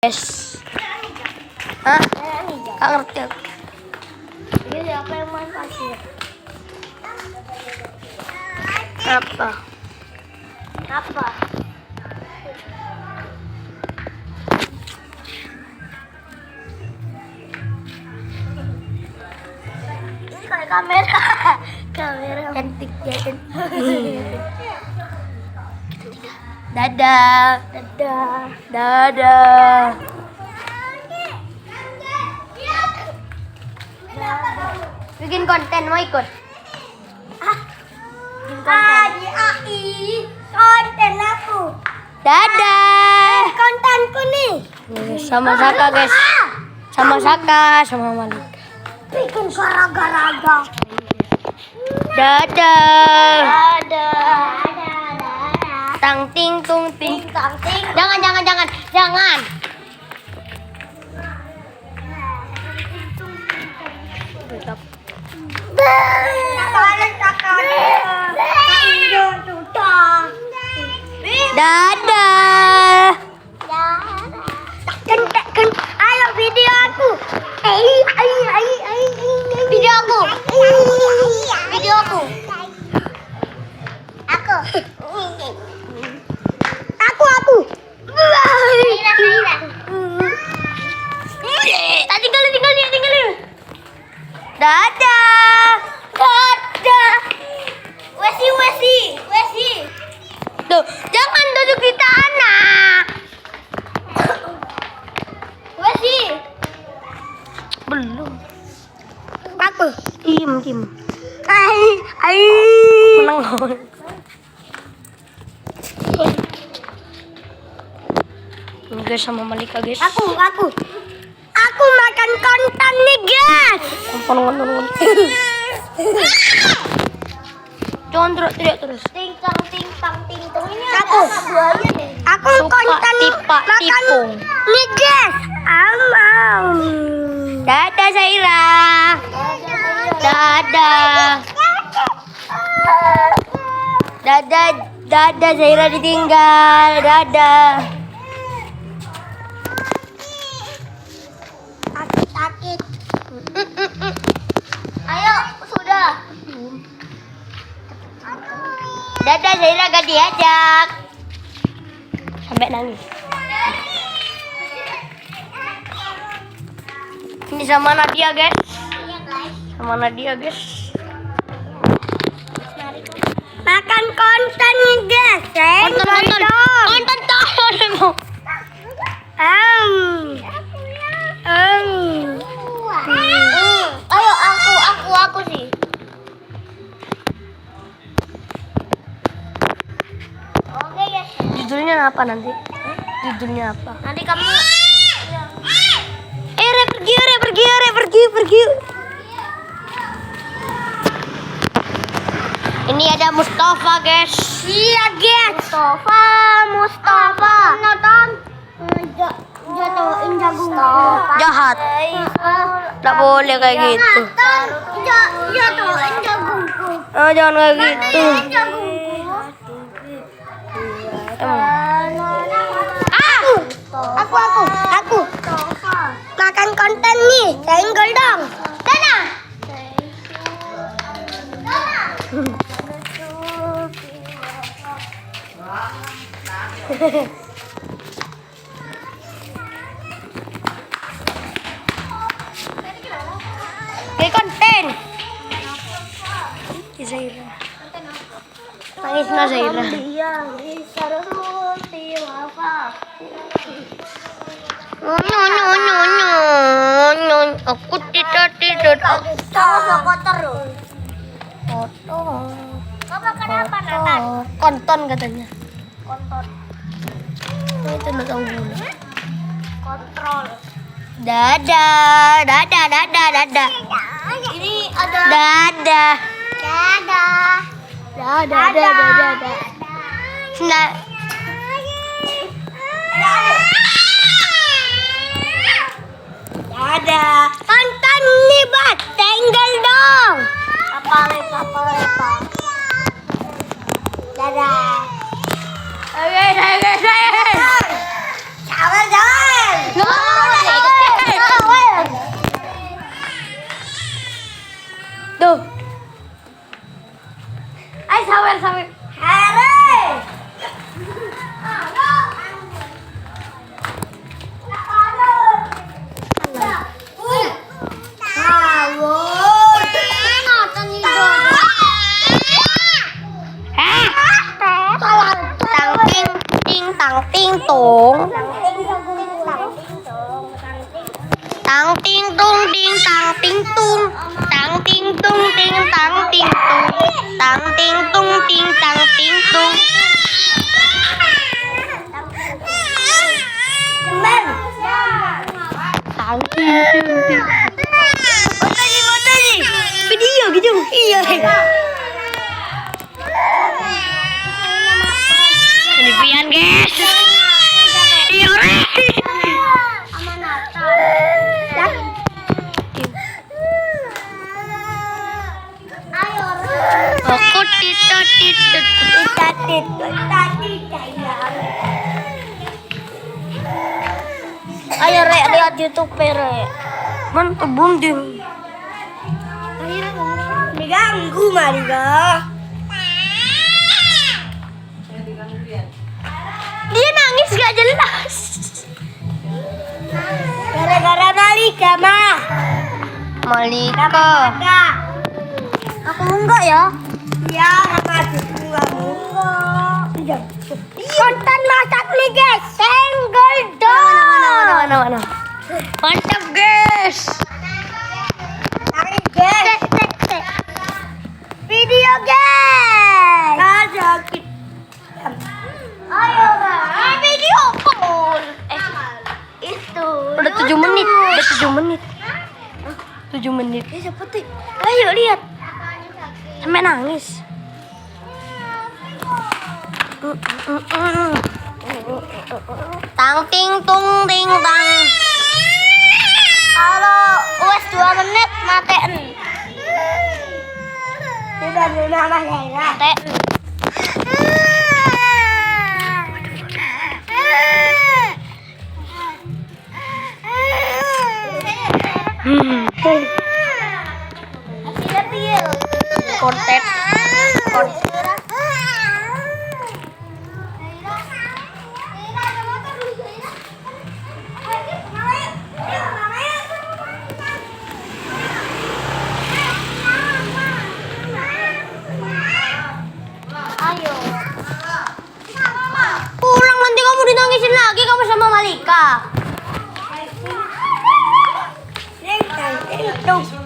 Yes. Hah? Gak ngerti aku. Jadi apa yang main pasir? Apa? Apa? Ini kayak kamera. Kamera Cantik ya kan? Dadah. Dadah. Dadah. Bikin konten mau ikut? Di AI konten aku. Dadah. Kontenku nih. Sama Saka guys. Sama Saka, sama Malik. Bikin garaga-raga. Dadah. Dadah. Tang ting tung ting. Tang ting. Jangan. Dadah. Kan, ayo video aku. Video aku. Video aku. Aku. Tinggal. Dadah. Wesi. Tuh, jangan duduk di tanah. Wesi. Belum. Aku. Tim. Ai. Menang. Guys sama Malika guys. Aku makan konten nih guys. Ngon. Jangan teriak terus. Ting tang. Ini Aku. Aku Suka konten makan tipung. nih guys. Amam. Dadah Zaira. Dadah Zaira ditinggal. Dadah. Sakit. Ayo, sudah. Dadah Zaira gak diajak. Sampai nangis. Ini sama Nadia guys. Makan konten nih guys. Konten tahu. Ayo aku sih. Oke guys. Judulnya apa nanti? Nanti kamu pergi. Ini ada Mustafa guys. iya guys. Mustafa. Nonton. Jatuhin jagung. Jahat. Nggak boleh kayak gitu. Jatuhin jagungku. Oh, jangan kayak gitu. Jatuhin jagungku. Aku. Makan konten nih, senggol dong. Sana. Kayak konten. Zaira. Nangis na Zaira. Aku tidak. Sama kotor loh. Foto. Kamu kenapa Nathan? Konton katanya. Kotor. Itu nggak tahu gula. Kontrol. Dadah. Ini ada. Dadah. Nah, Dadah. Konten nih bat, tinggal dong. Papa. Dadah. Oke. Jangan. ting tung, tang ting tung ting tang ting tung, tang ting tung ting tang ting tung. Cemen. Tang ting tung ting. Motor. Video gitu. Iya. Ini pian guys. Iya re. Aku titit. Ayo re lihat YouTube re. Mantap bum din. Diganggu Mariga. Dia nangis gak jelas. Gara-gara Malika mah. Malika. Enggak. Aku enggak ya. Ya, sama cucu kamu. Konten masak nih guys. Senggol dong. Mana. Mantap guys. Tarik guys. Video guys. Sakit. Ayo guys. Video call. Itu. Udah 7 menit. 7 menit. Siapa tuh? Ayo lihat. Sampai nangis. Tang ting tung ting tang. Kalau wes 2 menit matiin. Tidak ada nama saya. Teh. Konten. Ayo. Pulang nanti kamu dinangisin lagi kamu sama Malika. Tuh.